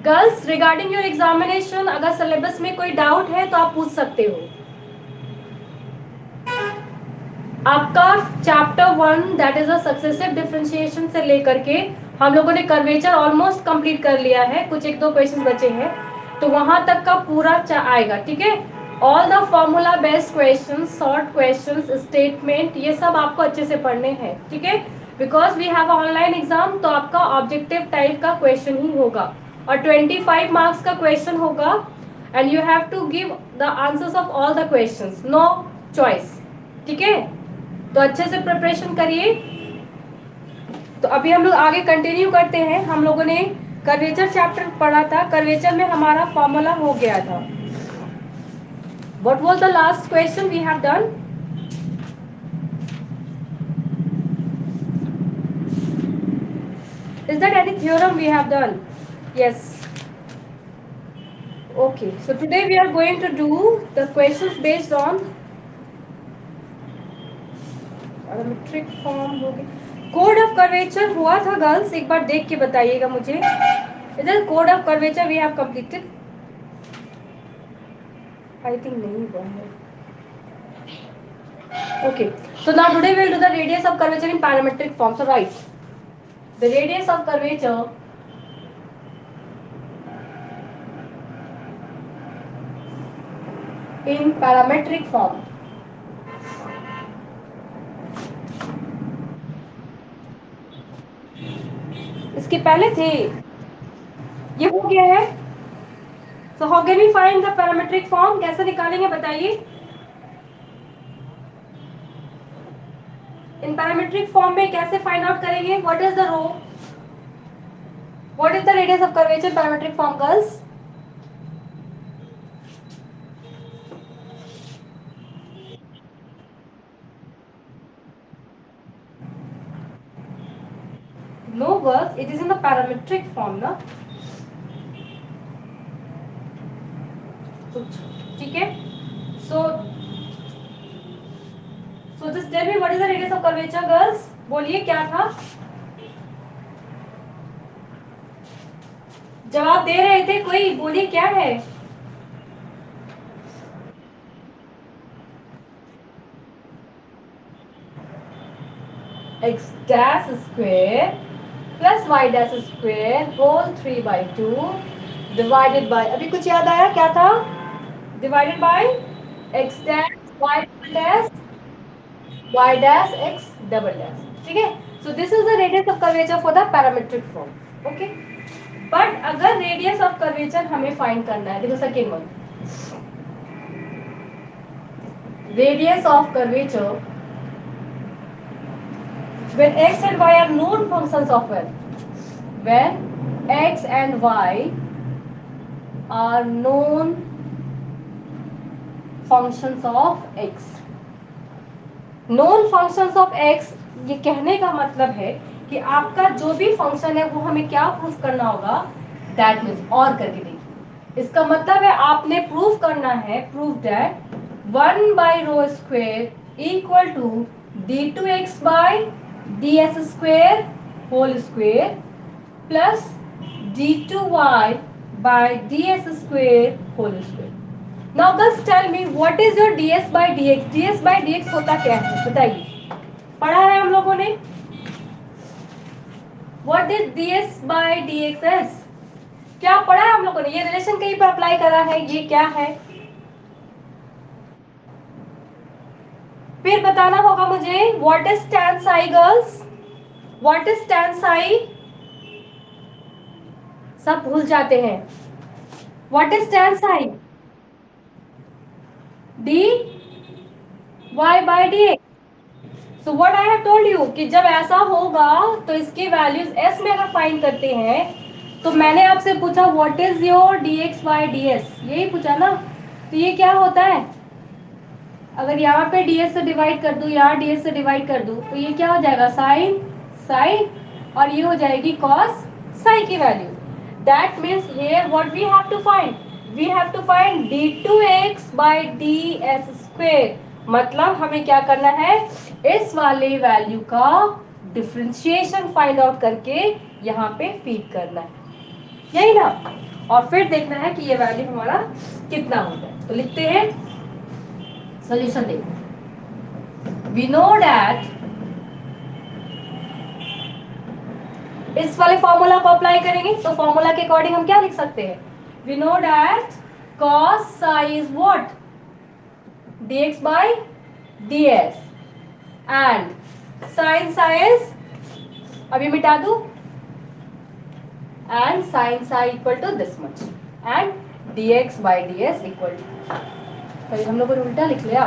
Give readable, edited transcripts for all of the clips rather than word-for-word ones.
Girls regarding your examination अगर syllabus में कोई डाउट है तो आप पूछ सकते हो। आपका chapter 1 that is a successive differentiation से लेकर के हम लोगों ने कर्वेचर ऑलमोस्ट कंप्लीट कर लिया है, कुछ एक दो क्वेश्चन बचे हैं, तो वहां तक का पूरा आएगा। ठीक है, all the formula based question, short question, statement, ये सब आपको अच्छे से पढ़ने हैं। ठीक है, because we have online exam, तो आपका ऑब्जेक्टिव टाइप का क्वेश्चन ही होगा और 25 मार्क्स का क्वेश्चन होगा and you have to give the answers of all the questions, no choice. ठीक है, तो अच्छे से प्रिपरेशन करिए। तो अभी हम लोग आगे कंटिन्यू करते हैं। हम लोगों ने कर्वेचर चैप्टर पढ़ा था, कर्वेचर में हमारा फॉर्मूला हो गया था। What was the last question we have done? Is that any theorem we have done? Yes, okay, so today we are going to do the questions based on parametric form। हो गया, code of curvature हुआ था girls, एक बार देख के बताइएगा मुझे। इधर कोड of curvature we have completed, I think नहीं हुआ है। Okay, so now today we will do the radius of curvature in parametric form. So write the radius of curvature in parametric form. इसके पहले थे, ये हो गया है। So how can we find the parametric form? कैसे निकालेंगे बताइए? In parametric form में कैसे find out करेंगे? What is the rho? What is the radius of curvature in parametric form, girls? No, girls, it is in the parametric form, ना? ठीक है? So just tell me what is the radius of curvature, girls? बोलिए क्या था? जवाब दे रहे थे कोई, बोलिए क्या है? x dash square plus y dash square whole 3/2 divided by, अभी कुछ याद आया क्या था? Divided by x dash y dash x double dash। ठीक है, so this is the radius of curvature for the parametric form। okay, but अगर radius of curvature हमें find करना है, देखो second one, radius of curvature when x and y are known functions of l, when x and y are known functions of x। known functions of x, ये कहने का मतलब है कि आपका जो भी फंक्शन है वो हमें क्या प्रूफ करना होगा, दैट मीन्स और करके देखिए, इसका मतलब है आपने प्रूफ करना है, proof that 1 by rho square equal to d2x by ds square whole square plus d2y by ds square whole square। Now girls tell me what is your ds by dx? ds by dx होता क्या है बताइए, पढ़ा है हम लोगों ने? What is ds by dx is? क्या पढ़ा है हम लोगों ने? ये रिलेशन कहीं पे अप्लाई करा है, ये क्या है? फिर बताना होगा मुझे। What is tan psi girls? What is tan psi? सब भूल जाते हैं। What is tan psi? d y by dx। So what I have told you कि जब ऐसा होगा तो इसकी वैल्यूज s में अगर फाइंड करते हैं, तो मैंने आपसे पूछा what is your dx by ds, यही पूछा ना, तो ये क्या होता है? अगर यहाँ पे ds से डिवाइड कर दूं, यहाँ ds से डिवाइड कर दूं, तो ये क्या हो जाएगा? साइन साइन, और ये हो जाएगी कॉस साई की value. That means here what we have to find, we have to find d2x by ds square. मतलब हमें क्या करना है, इस वाले वैल्यू का डिफरेंशिएशन फाइंड आउट करके यहाँ पे फीड करना है, यही ना? और फिर देखना है कि ये वैल्यू हमारा कितना होता है। तो लिखते हैं, सोल्यूशन देखो, वी नो दैट, इस वाले फॉर्मूला को अप्लाई करेंगे तो फॉर्मूला के अकॉर्डिंग हम क्या लिख सकते हैं, we know that cos psi is what, dx by ds, and sin psi is, अभी मिटा दूं, and sin psi equal to this much, and dx by ds equal to, तो हम लोगों ने उल्टा लिख लिया,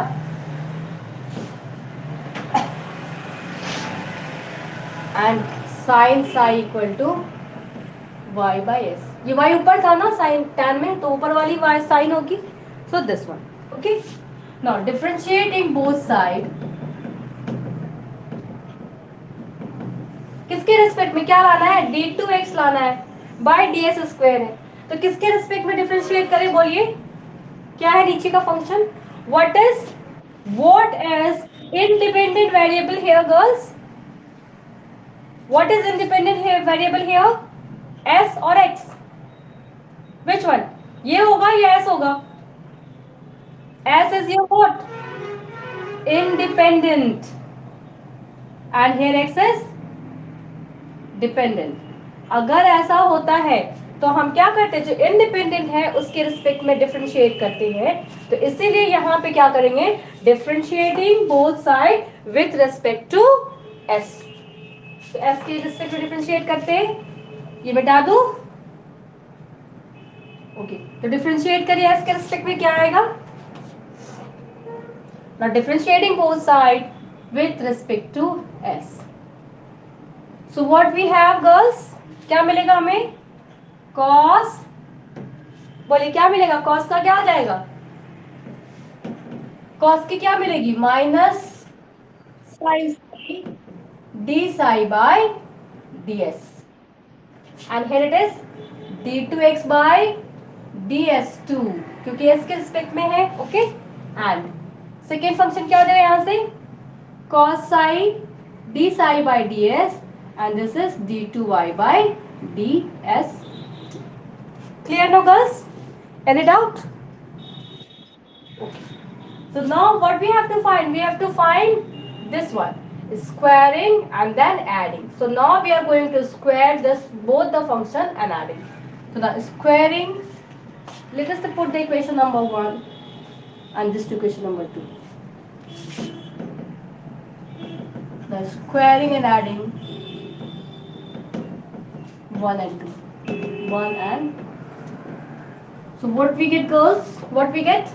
and sin psi equal to y by s, ये y ऊपर था ना sin tan में, तो ऊपर वाली y sin होगी, so this one, okay. Now differentiating both side, किसके रिस्पेक्ट में क्या लाना है, d2x लाना है, बाय ds स्क्वायर है, तो किसके रिस्पेक्ट में डिफरेंशिएट करें बोलिए, क्या है नीचे का function, what is independent variable here girls, what is independent here variable here, s और x, which one, ये होगा या s होगा, s is your what, independent, and here x is dependent. अगर ऐसा होता है तो हम क्या करते हैं, जो इंडिपेंडेंट है उसके रिस्पेक्ट में डिफरेंशिएट करते हैं, तो इसीलिए यहाँ पे क्या करेंगे, differentiating both side with respect to s, तो s के रिस्पेक्ट में डिफरेंशिएट करते हैं, ये मिटा दूं, ओके, तो डिफरेंशिएट करिए s के रिस्पेक्ट में क्या आएगा, now differentiating both side with respect to s, so what we have girls, क्या मिलेगा हमें, cos, बोलिए क्या मिलेगा, cos का क्या आ जाएगा, cos की क्या मिलेगी, minus sine D psi by D S, and here it is d2x by ds2, क्योंकि s के रिस्पेक्ट में है, ओके, एंड सेकेंड फंक्शन क्या हो जाएगा यहां से, cos psi d psi by ds, and this is d2y by ds. Clear now girls, any doubt, okay. So now what we have to find, we have to find this one, squaring and then adding. So now we are going to square this both the function and adding. So the squaring, let us put the equation number 1 and this equation number 2. The squaring and adding 1 and 2, 1 and, so what we get girls, what we get,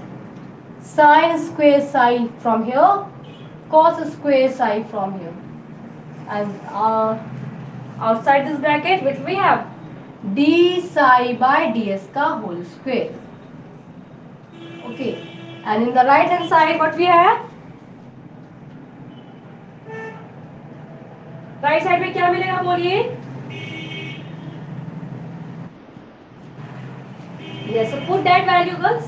sine square psi from here, cos square psi from here, and outside this bracket which we have d psi by ds का whole square, okay, and in the right hand side what we have, right side में क्या मिलेगा बोलिए, yes, so put that value girls,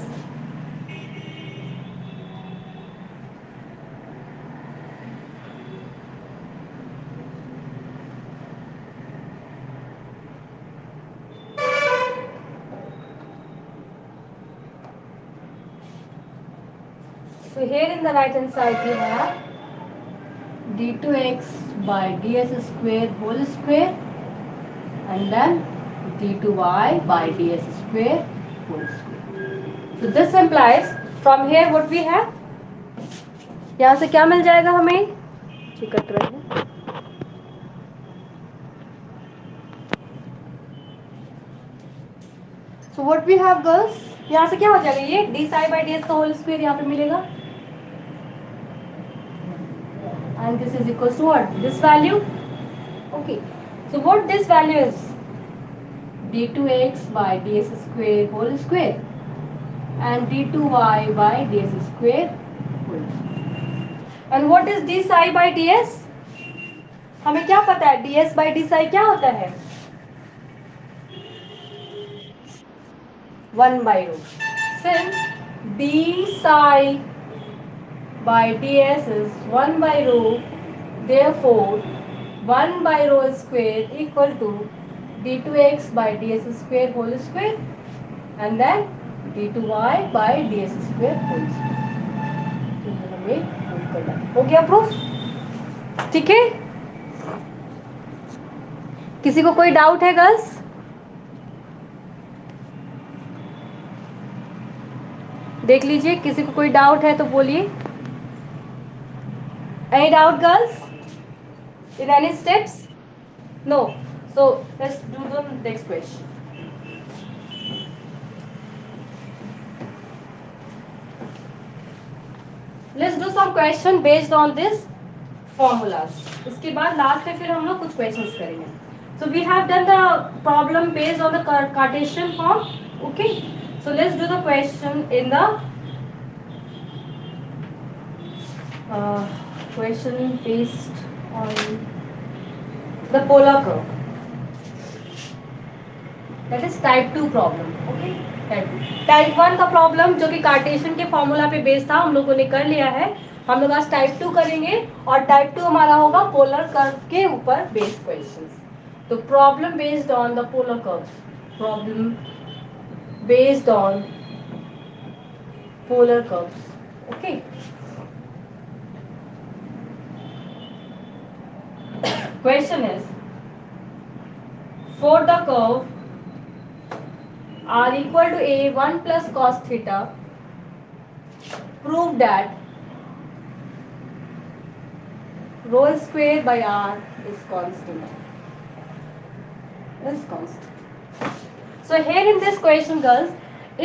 so here in the right hand side we have d2x by ds square whole square, and then d2y by ds square whole square. So this implies from here what we have, यहाँ से क्या मिल जाएगा हमें, cut रहे हैं, so what we have girls, यहाँ से क्या हो जाएगा, ये d psi by ds का होल स्क्वायर यहाँ पे मिलेगा, and this is equals to what, this value, okay, so what this value is, d2x by ds square whole square and d2y by ds square whole square, and what is d psi by ds, हमें क्या पता है, ds by d psi क्या होता है, 1 by rho, since d psi by ds is 1 by rho, therefore 1 by rho square equal to d2x by ds square whole square, and then d2y by D X square whole square. हमें proof करना है। हो गया proof? ठीक है। किसी को कोई डाउट है गर्ल्स? देख लीजिए, किसी को कोई डाउट है तो बोलिए। Any doubt girls in any steps? No. So let's do the next question. Let's do some question based on this formulas. इसके बाद लास्ट में फिर हम लोग कुछ क्वेश्चंस करेंगे। So we have done the problem based on the Cartesian form. Okay, so let's do the question in the question based on the polar curve, that is type 2 problem. Okay, type 1 का problem जो कि Cartesian के formula पे based था हम लोगों ने कर लिया है। हम लोग आज टाइप 2 करेंगे और टाइप 2 हमारा होगा पोलर कर्व के ऊपर बेस्ड क्वेश्चंस। तो problem based on the polar curve, problem based on polar curves. Okay, question is, for the curve r equal to a 1 plus cos theta, prove that rho square by r is constant. Is constant. So here in this question, girls,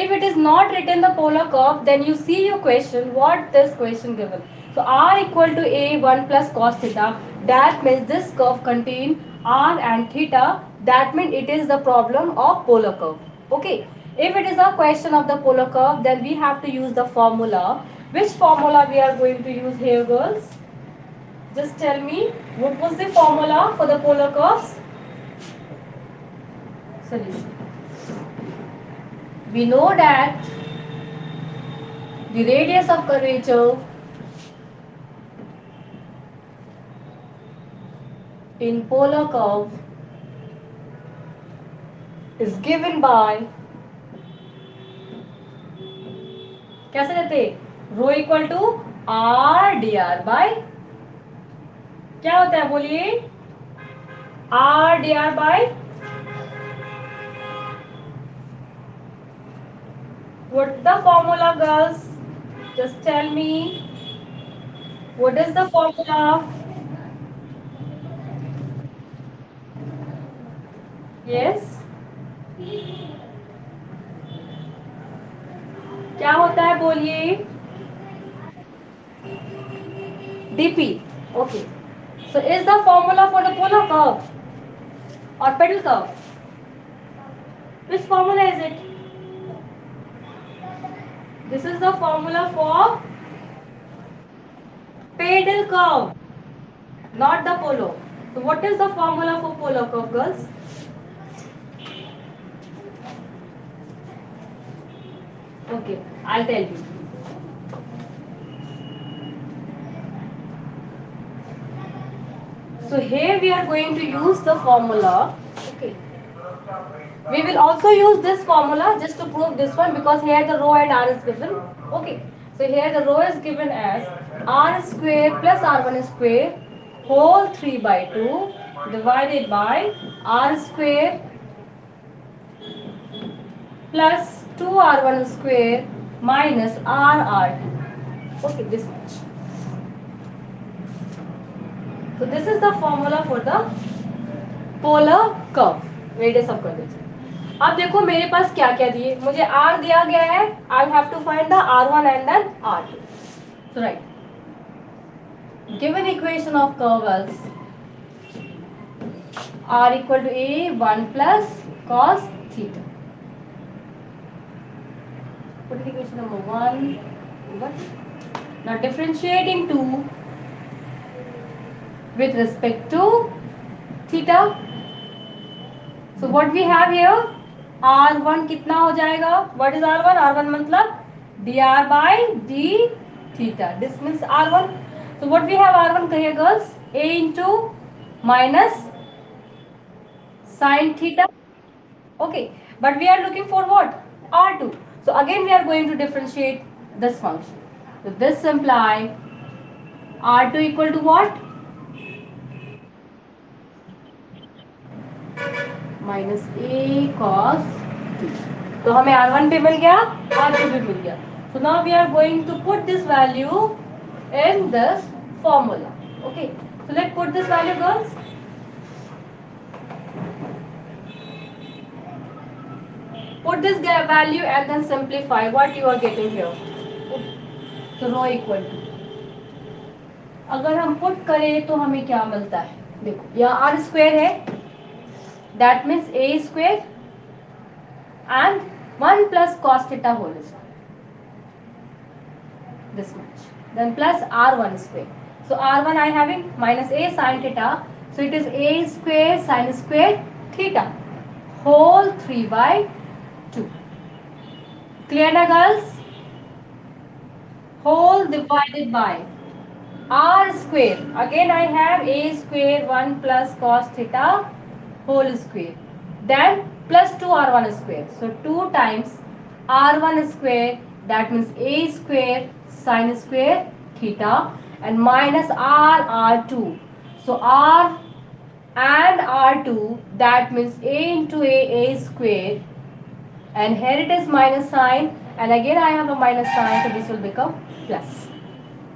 if it is not written the polar curve, then you see your question, what this question given. So r equal to a 1 plus cos theta, that means this curve contain r and theta, that means it is the problem of polar curve. Okay, if it is a question of the polar curve, then we have to use the formula. Which formula we are going to use here, girls? Just tell me, what was the formula for the polar curves? Solution. We know that the radius of curvature in polar curve is given by, कैसे देते, rho equal to R D R by, क्या होता है बोलिए, R D R by, what the formula, girls? Just tell me, what is the formula? Yes, क्या होता है बोलिए, dp. Okay, so is the formula for the polar curve or pedal curve? Which formula is it? This is the formula for pedal curve, not the polo. So what is the formula for polar curve, girls? Okay, I'll tell you. So here we are going to use the formula. Okay. We will also use this formula just to prove this one, because here the rho and r is given. Okay. So here the rho is given as r square plus r1 square whole 3 by 2 divided by r square plus 2r1 square minus rr2. Okay, this much. So this is the formula for the polar curve, radius of curvature. अब देखो मेरे पास क्या क्या दिए, मुझे r दिया गया है, I have to find the r1 and then r2. So right, given equation of curve as r equal to a 1 plus cos theta. Put in equation number 1. Now differentiating 2 with respect to theta. So what we have here, r1 कितना हो जाएगा, what is r1? r1 मतलब dr by d theta. This means r1. So what we have r1 here, girls, a into minus sin theta. Okay, but we are looking for what? R2. So again we are going to differentiate this function. So this imply R2 equal to what? Minus A cos 2. तो हमें R1 पे मिल गया, R2 भी मिल गया. So now we are going to put this value in this formula. Okay. So let's put this value, girls. Put this value and then simplify what you are getting here. So rho equal to, अगर हम put करें तो हमें क्या मिलता है? देखो यहाँ आर स्क्वायर है, that means A square and 1 plus cos theta whole square, this much, then plus r1 square. So r1 I having minus a sin theta, so it is a square sin square theta whole 3 by 2. Clear na girls? Whole divided by r square, again I have a square 1 plus cos theta whole square, then plus 2 r1 square, so 2 times r1 square, that means a square sin square theta, and minus r2, so r and r2, that means a into a square, and here it is minus sign, and again I have a minus sign, so this will become plus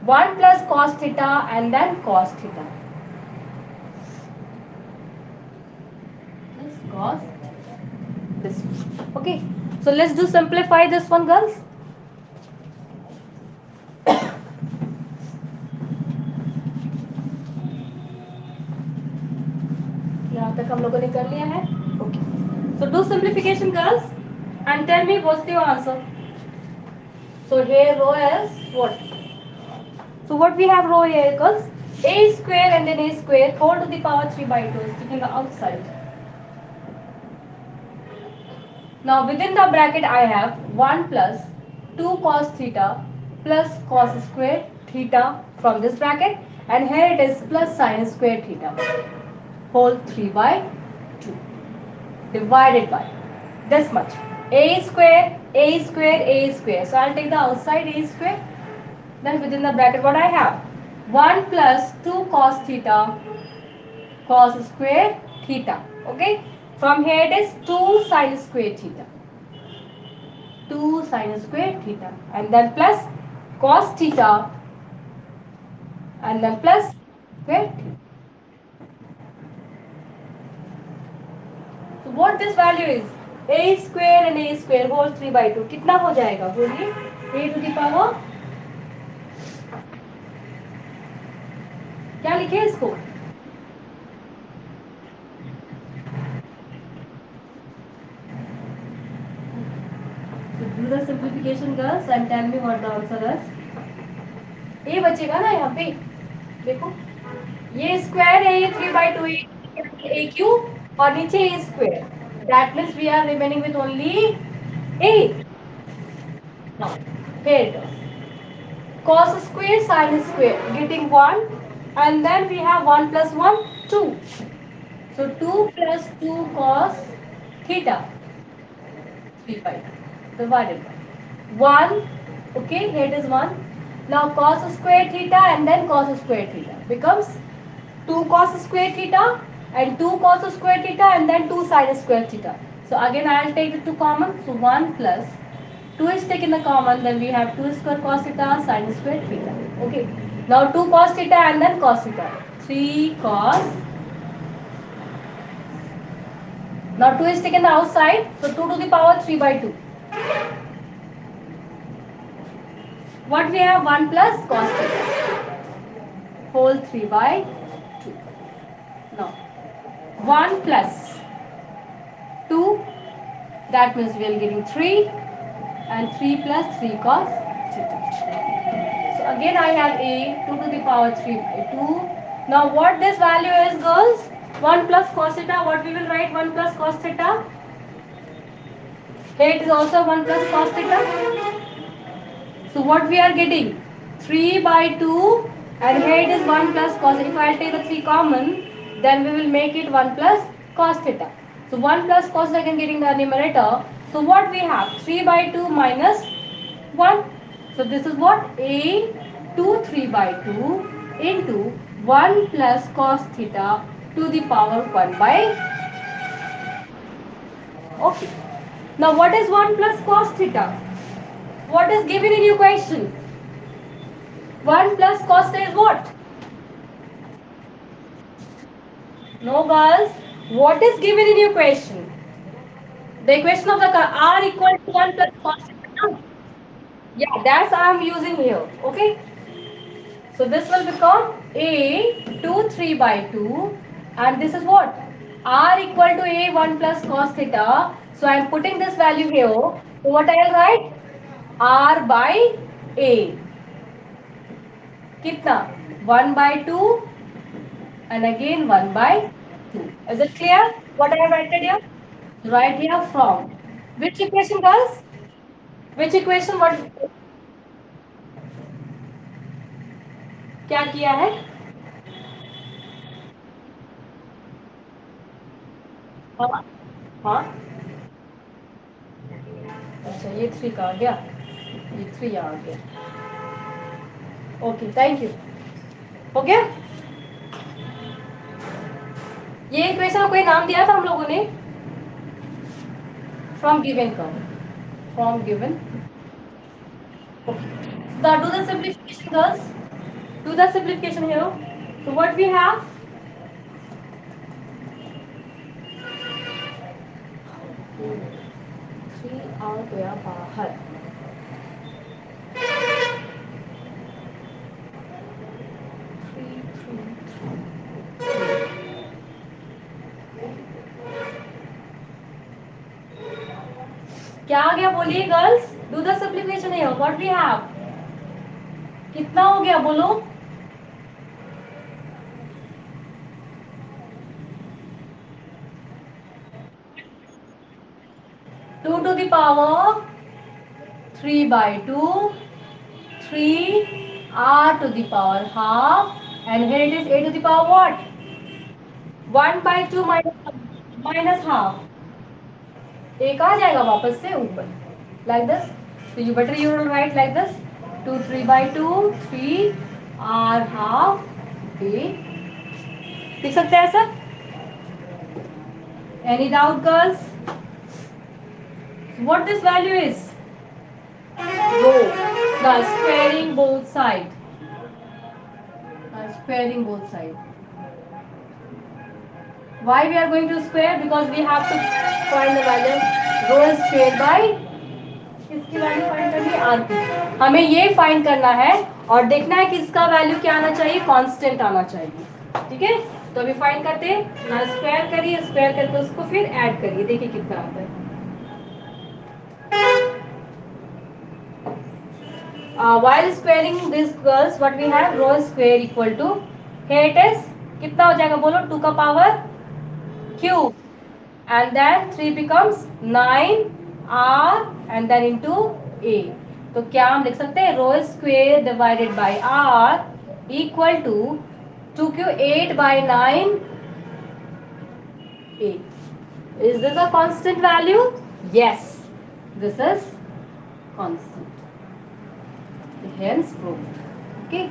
1 plus cos theta and then cos theta plus cos this. Okay, so let's do simplify this one, girls. यहाँ तक हम लोगों ने कर लिया है. Okay, so do simplification, girls, and tell me what's the answer. So here rho is what? So what we have rho here equals a square and then a square whole to the power 3 by 2 is taking the outside. Now within the bracket I have 1 plus 2 cos theta plus cos square theta from this bracket, and here it is plus sin square theta whole 3 by 2 divided by this much, a square a square a square. So I'll take the outside a square, then within the bracket what I have 1 plus 2 cos theta cos square theta. Okay, from here it is 2 sin square theta, 2 sin square theta, and then plus cos theta, and then plus square theta. So what this value is, a square and a square whole 3 by 2 कितना हो जाएगा बोलिए, a to the power क्या लिखे इसको. So do the simplification, girls, and tell me what the answer is. a बचेगा ना यहाँ पे, देखो ये स्क्वायर है, ये 3 by 2 ए क्यूब और नीचे A square, that means we are remaining with only A. Now here it is cos square sin square getting 1, and then we have 1 plus 1 2, so 2 plus 2 cos theta 3 by 2 divided by 1. Okay, here it is 1. Now cos square theta and then cos square theta becomes 2 cos square theta and 2 cos square theta and then 2 sin square theta. So again I will take the 2 common, so 1 plus 2 is taken the common, then we have 2 square cos theta sin square theta. Okay, now 2 cos theta and then cos theta, 3 cos, now 2 is taken the outside, so 2 to the power 3 by 2. What we have, 1 plus cos theta whole 3 by 2. Now 1 plus 2, that means we are getting 3, and 3 plus 3 cos theta. So again I have a 2 to the power 3 by 2. Now what this value is, girls, 1 plus cos theta, what we will write, 1 plus cos theta, here it is also 1 plus cos theta. So what we are getting, 3 by 2, and here it is 1 plus cos. If I take the 3 common, then we will make it 1 plus cos theta. So 1 plus cos theta I can get in the numerator, So what we have? 3 by 2 minus 1. So this is what? A 2 3 by 2 into 1 plus cos theta to the power 1 by. Okay. Now what is 1 plus cos theta? What is given in your question? 1 plus cos theta is what? No girls. What is given in your question? The equation of the r equal to 1 plus cos theta. Yeah, that's I am using here. Okay. So this will become a 2 3 by 2 and this is what? R equal to a 1 plus cos theta. So I am putting this value here. So what I will write? R by a. Kitna? 1 by 2 and again 1 by 2. Is it clear what I have written here? Right here from. Which equation girls? Which equation what? क्या किया है? हाँ हाँ अच्छा ये 3 का आ गया ये 3 आ गया ओके थैंक यू हो गया ये इक्वेशन को कोई नाम दिया था हम लोगों ने फ्रॉम गिवन का from given okay do the simplification girls do the simplification here so what we have 3 आ गया बाहर 3 क्या आ गया बोलिए girls do the simplification here what we have कितना हो गया बोलो 2 to the power 3 by 2 3 r to the power half and here it is a to the power what 1 by 2 minus half एक आ जाएगा वापस से ऊपर like this so you better you will write like this 2 3 by 2 3 r half a लिख सकते हैं sir any doubt girls what this value is rho the squaring both side squaring both side why we are going to square because we have to find the value rho square by किसकी value find करनी है are की हमें ये find करना है और देखना है कि इसका वैल्यू क्या आना चाहिए कांस्टेंट आना चाहिए ठीक है तो अभी फाइंड करते हैं ना स्क्वायर करिए स्क्वायर करके उसको फिर ऐड करिए देखिए कितना आता है while squaring this girls what we have rho square equal to here it is कितना हो जाएगा बोलो 2 का power cube and then 3 becomes 9 r and then into a तो क्या हम लिख सकते हैं rho square divided by r equal to 2 Q 8 by 9 a is this a constant value yes this is constant hence proved okay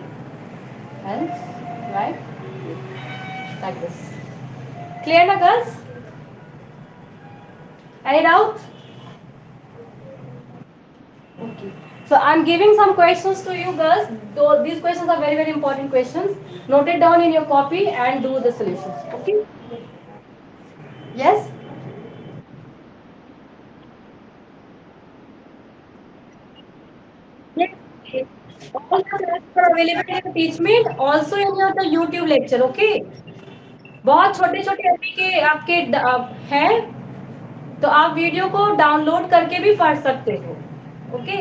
hence right like this clear na girls any doubt okay. So I'm giving some questions to you girls. Though these questions are very important questions. Note it down in your copy and do the solutions. Okay? Yes? Yes. All the classes are available in Teachmeet, also in your the YouTube lecture. Okay? बहुत छोटे छोटे MB के आपके हैं तो आप video को download करके भी पढ़ सकते हो ओके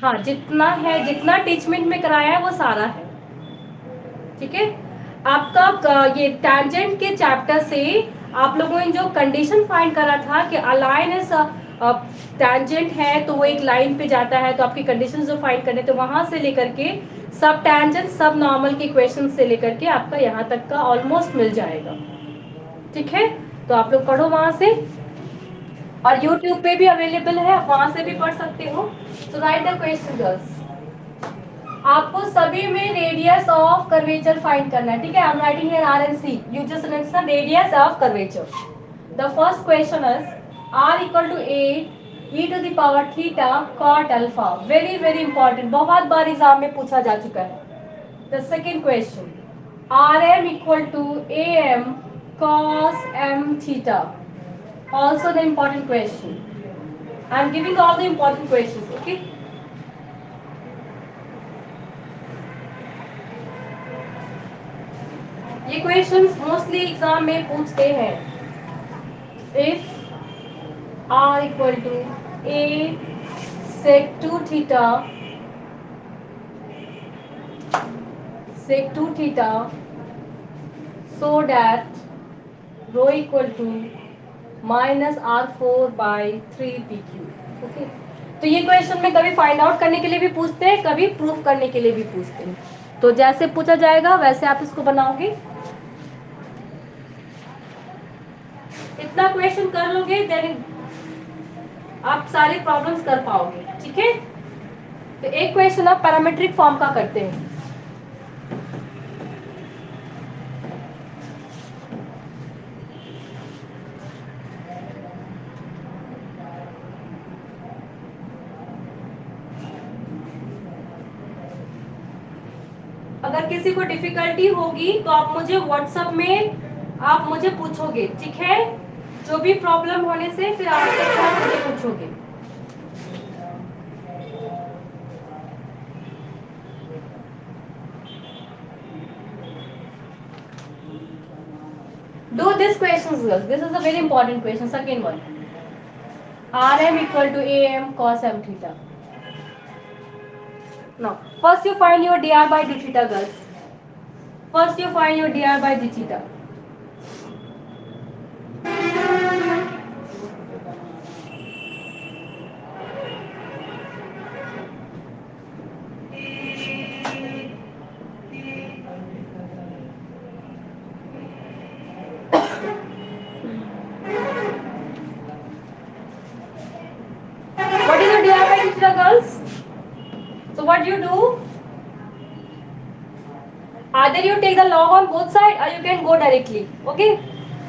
हाँ जितना है जितना टीचमेंट में कराया है वो सारा है ठीक है आपका ये टैंजेंट के चैप्टर से आप लोगों ने जो कंडीशन फाइंड करा था कि अलाइन इज टैंजेंट है तो वो एक लाइन पे जाता है तो आपकी कंडीशन जो फाइंड करने तो वहां से लेकर के सब टेंजेंट सब नॉर्मल के इक्वेशन से लेकर के आपका यहाँ तक का ऑलमोस्ट मिल जाएगा। ठीक है, तो आप लोग पढ़ो वहां से, और YouTube पे भी अवेलेबल है, आप वहां से भी पढ़ सकते हो। सो राइट द क्वेश्चन गर्ल्स। आपको सभी में रेडियस ऑफ कर्वेचर फाइंड करना है। ठीक है, I am writing here R and C, you just understand radius of curvature. The first question is r equal to a e to the power theta cot alpha. Very very important, बहुत बार exam में पूछा जा चुका है। The second question rm equal to am cos m theta, also the important question. I am giving all the important questions, okay? ये questions mostly exam में पूछते हैं। If r equal to a sec 2 theta so that rho equal to minus r4/3 pq। Okay, तो ये question में कभी find out करने के लिए भी पूछते हैं, कभी प्रूफ करने के लिए भी पूछते हैं। तो जैसे पूछा जाएगा वैसे आप इसको बनाओगे। इतना क्वेश्चन कर लोगे देन आप सारे प्रॉब्लम्स कर पाओगे। ठीक है, तो एक क्वेश्चन आप पैरामीट्रिक फॉर्म का करते हैं। अगर किसी को डिफिकल्टी होगी तो आप मुझे व्हाट्सएप में आप मुझे पूछोगे। ठीक है, जो भी प्रॉब्लम होने से फिर आप मुझे पूछोगे। Do this questions girls, this is a very important question. Second one, rm equal to am cos m theta. Now first you find your dr by d theta girls. First you find your dr by d theta. What is your dr by d theta girls? So what you do, either you take the log on both sides or you can go directly. Okay,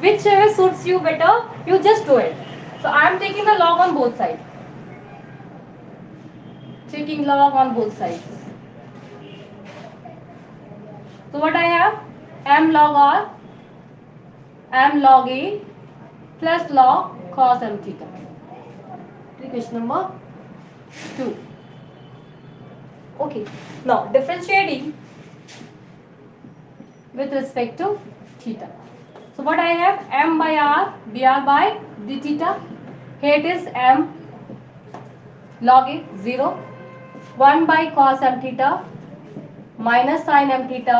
whichever suits you better, you just do it. So I am taking the log on both sides, taking log on both sides. So what I have, m log r, m log a plus log cos m theta. Question number 2. Okay, now differentiating with respect to theta. So what I have, m by r dr by d theta. Here it is m log a 0, 1 by cos m theta minus sin m theta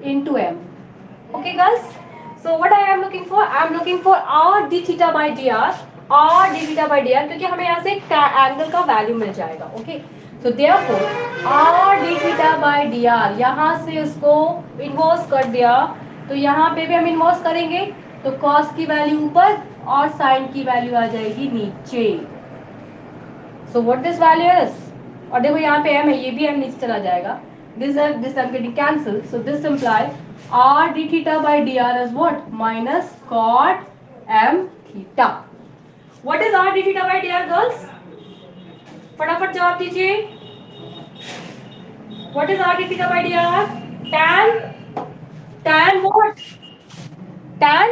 into m. Okay guys, so what I am looking for, I am looking for r d theta by dr, r d theta by dr, क्योंकि हमें यहाँ से angle का value मिल जाएगा। Okay, so therefore r d theta by dr, यहाँ से उसको inverse कर दिया, तो यहाँ पे भी हम इन्वर्स करेंगे तो cos की वैल्यू ऊपर और sin की वैल्यू आ जाएगी नीचे। So what this value is, और देखो यहाँ पे m है, ये भी m नीचे चला जाएगा, this I'm getting cancelled, so this implies r d theta by dr is what, minus cot m theta. What is r d theta by dr girls? फटाफट जवाब दीजिए। What is r d theta by dr? Tan what? Tan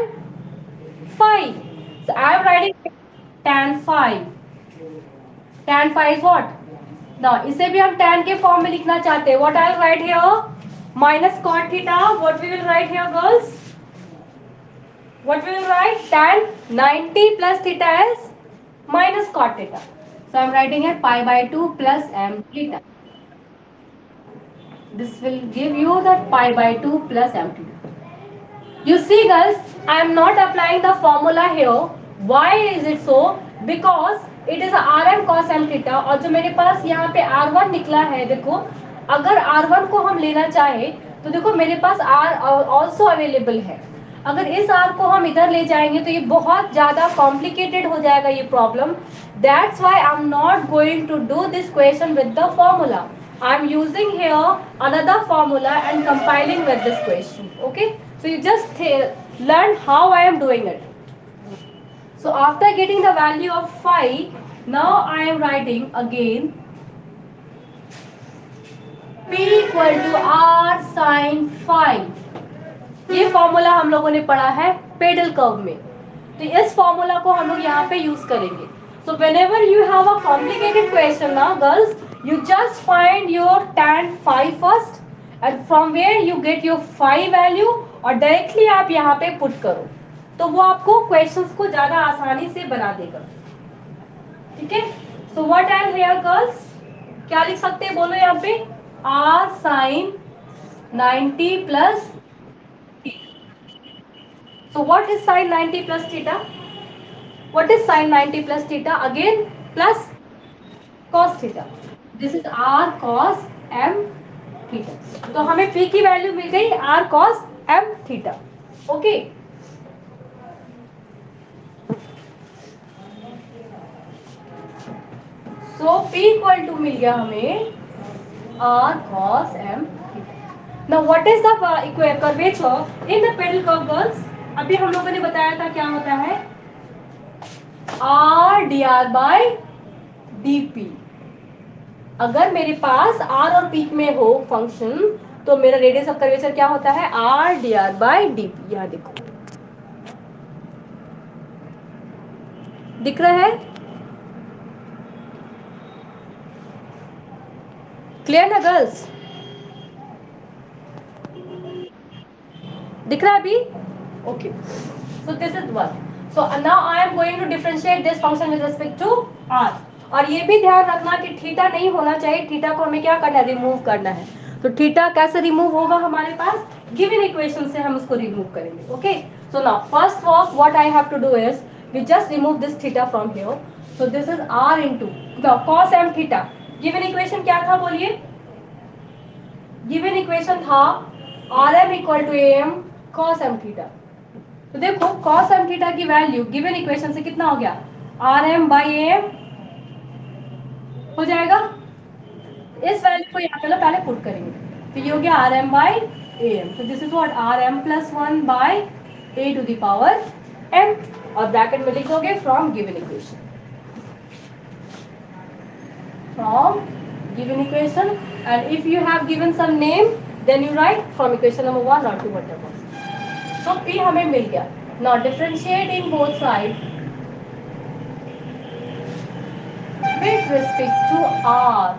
phi. So I am writing tan phi. Tan phi is what? Now इसे भी हम tan के form में लिखना चाहते हैं। What I will write here? Minus cot theta. What we will write here girls? What we will write? Tan 90 plus theta is minus cot theta. So I am writing here pi by 2 plus m theta. This will give you that pi by 2 plus m theta. You see girls, I am not applying the formula here. Why is it so? Because it is a rm cos m theta, और जो मेरे पास यहाँ पे r1 निकला है, देखो अगर R1 को हम लेना चाहे तो देखो मेरे पास R ऑल्सो अवेलेबल है। अगर इस R को हम इधर ले जाएंगे तो ये बहुत ज्यादा कॉम्प्लिकेटेड हो जाएगा ये problem. That's why I am not going to do this question with the formula. I am using here another formula and compiling with this question. Okay, so you just learn how I am doing it. So after getting the value of phi, now I am writing again P equal to R sin phi. ये formula हम लोगों ने पढ़ा है pedal curve में, तो इस formula को हम लोग यहाँ पे यूज करेंगे। So whenever you have a complicated question now girls, you just find your tan phi first and from where you get your phi value और डायरेक्टली आप यहाँ पे पुट करो, तो वो आपको क्वेश्चंस को ज्यादा आसानी से बना देगा। ठीक है, so what I am here girls, क्या लिख सकते हैं बोलो यहाँ पे, r sin 90 plus so what is sin 90 plus theta, what is sin 90 plus theta, again plus cos theta, this is r cos m theta। तो हमें phi की वैल्यू मिल गई r cos m theta। Okay, so p equal to मिल गया हमें r cos m theta। Now what is the curvature in the pedal curve girls? अभी हम लोगों ने बताया था क्या होता है, r dr by dp। अगर मेरे पास r और पीक में हो फंक्शन तो मेरा रेडियस ऑफ कर्वेचर क्या होता है, r dr by dp। यहाँ देखो दिख रहा है, क्लियर ना गर्ल्स, दिख रहा है अभी, okay. So this is one, so now I am going to differentiate this function with respect to r। और ये भी ध्यान रखना कि थीटा नहीं होना चाहिए, थीटा को हमें क्या करना है, रिमूव करना है। तो थीटा कैसे रिमूव होगा हमारे पास, गिवन इक्वेशन से हम उसको रिमूव करेंगे। Okay, so now first of what I have to do is we just remove this theta from here. So this is r into the cos m theta. Given equation क्या था बोलिए, given equation था rm equal to am cos m theta. तो देखो cos m theta की value given equation से कितना हो गया, rm बाई am हो जाएगा। इस वैल्यू को यहाँ पे पहले पुट करेंगे, तो ये हो गया rm बाई am। तो this is what rm plus 1 by a to the power m, और ब्रैकेट में लिखोगे from given equation, from given equation, and if you have given some name then you write from equation number 1 or 2 whatever। so p हमें मिल गया। now differentiate in both sides with respect to r,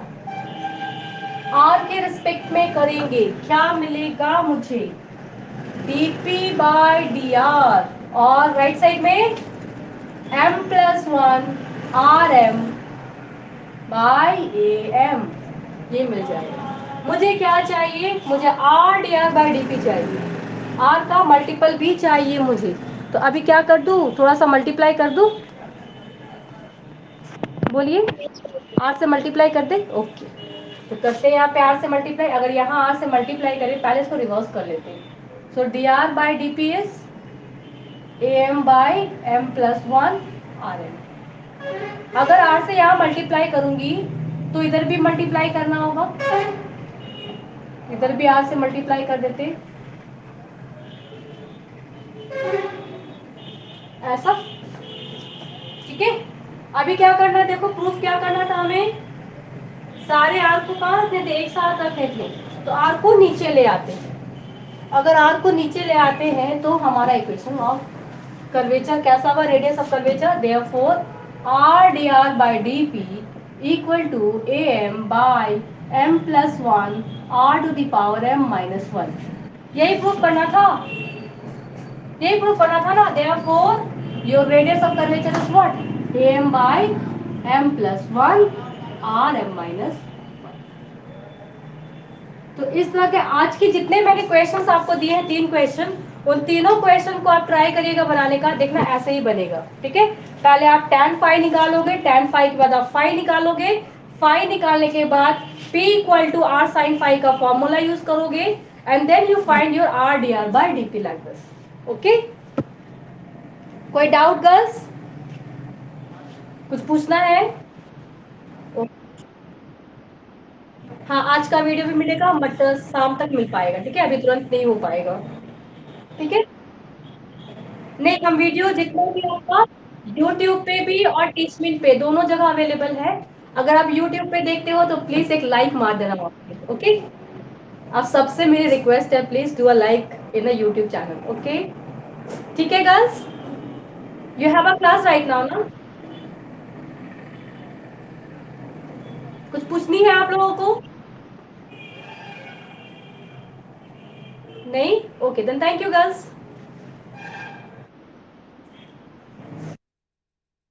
r के respect में करेंगे, क्या मिलेगा मुझे, dp by dr, और right side में m plus 1 rm by am, ये मिल जाएगा। मुझे क्या चाहिए, मुझे r dr by dp चाहिए, r का मल्टीपल भी चाहिए मुझे। तो अभी क्या कर दूं, थोड़ा सा मल्टीप्लाई कर दूं, बोलिए, r से मल्टीप्लाई कर दे। ओके, तो करते हैं यहाँ पे r से मल्टीप्लाई। अगर यहाँ r से मल्टीप्लाई करें, पहले इसको रिवर्स कर लेते हैं। सो dr by dp is am by m plus 1 rm। अगर r से यहाँ मल्टीप्लाई करूंगी तो इधर भी मल्टीप्लाई करना होगा, इधर भी r से मल्टीप्लाई कर देते, ऐसा। ठीक है, अभी क्या करना है, देखो प्रूफ क्या करना था हमें, सारे r को कहाँ रखने थे, एक साथ रखने थे, तो r को नीचे ले आते हैं। अगर r को नीचे ले आते हैं तो हमारा इक्वेशन ऑफ कर्वेचर कैसा हुआ, radius of curvature, therefore r dr by dp equal to am by m plus 1 r to the power m minus 1। यही प्रूफ करना था, यही प्रूफ करना था ना। Therefore your radius of curvature is what, am by m plus 1 r m minus 1। तो इस तरह के आज के जितने मैंने क्वेश्चंस आपको दिए हैं, 3 क्वेश्चन, उन तीनों क्वेश्चन को आप ट्राई करिएगा बनाने का, देखना ऐसे ही बनेगा। ठीक है, पहले आप tan phi निकालोगे, tan phi के बाद आप phi निकालोगे, phi निकालने के बाद P equal to R sine phi का फॉर्मूला यूज करोगे and then you find your R D R by D P like this. Okay, कोई डाउट गर्ल्स, कुछ पूछना है? हाँ, आज का वीडियो भी मिलेगा बट शाम तक मिल पाएगा, ठीक है, अभी तुरंत नहीं हो पाएगा. ठीक है, नहीं, हम वीडियो जितना भी आपका यूट्यूब पे भी और टीचमिन पे दोनों जगह अवेलेबल है. अगर आप यूट्यूब पे देखते हो तो प्लीज एक लाइक मार देना वहाँ पे. ओके, आप सबसे मेरी रिक्वेस्ट है, please do a like in the YouTube channel. Okay, ठीक है girls, you have a class right now ना? कुछ पूछनी है आप लोगों को? नहीं? Okay, then thank you girls.